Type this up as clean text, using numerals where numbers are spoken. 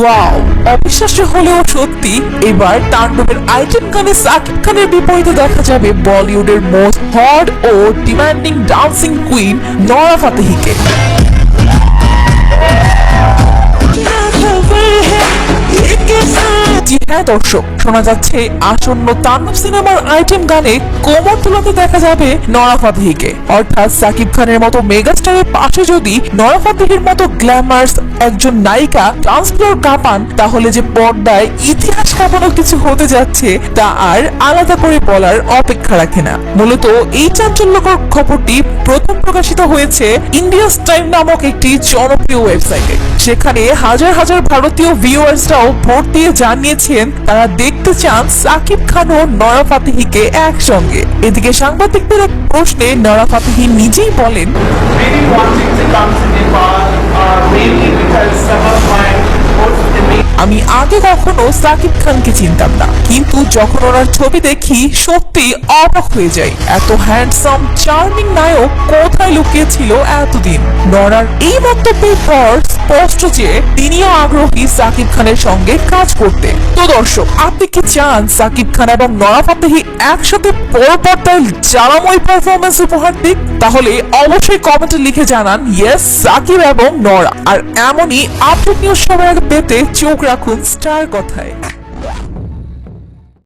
Wow, অবিশ্বাস্য হলেও সত্যি, এবার তাণ্ডবের আইটেম গানে সাকিব খানের বিপরীতে দেখা যাবে বলিউডের মোস্ট হট ও ডিমান্ডিং ডান্সিং কুইন নরা ফাতেহিকে। হ্যাঁ দর্শক, শোনা যাচ্ছে আসন্ন তাণ্ডব সিনেমার আইটেম গানে কোমর তোলাতে দেখা যাবে নরা ফাতেহিকে। অর্থাৎ সাকিব খানের মতো মেগাস্টারের পাশে যদি নরা ফাতেহির মতো গ্ল্যামার্স একজন নায়িকা ডান্স ফ্লোর কাঁপান, তাহলে যে পর্দায় ইতিহাস কাঁপানো কিছু হতে যাচ্ছে তা আর আলাদা করে বলার অপেক্ষা রাখে না। মূলত এই চাঞ্চল্যকর খবরটি প্রথম প্রকাশিত হয়েছে ইন্ডিয়াস টাইম নামক একটি জনপ্রিয় ওয়েবসাইটে। সেখানে হাজার হাজার ভারতীয় ভিউয়ার্সরাও ভোট দিয়ে জানিয়েছেন তারা দেখতে চান সাকিব খান ও নরা ফাতেহিকে একসঙ্গে। এদিকে সাংবাদিকদের এক প্রশ্নে নরা ফাতেহি নিজেই বলেন, আমি আগে কখনো সাকিব খানকে চিনতাম না, কিন্তু যখন ওনার ছবি দেখি সত্যি অবাক হয়ে যাই। এত হ্যান্ডসাম চার্মিং নায়ক কোথায় লুকিয়ে ছিল এতদিন। নরার এই মন্তব্যের পর স্পষ্ট যে তিনিও আগ্রহী সাকিব খানের সঙ্গে কাজ করতে। তো দর্শক, আপনি কি চান সাকিব খান এবং নরা ফাতেহি একসাথে বড় পর্দায় জ্বালাময় পারফরমেন্স উপহার দিক? তাহলে অবশ্যই কমেন্টে লিখে জানান ইয়েস সাকিব এবং নরা। আর এমনই আপডেট নিউজ সবার আগে পেতে চোখ রাখুন স্টার কথায়।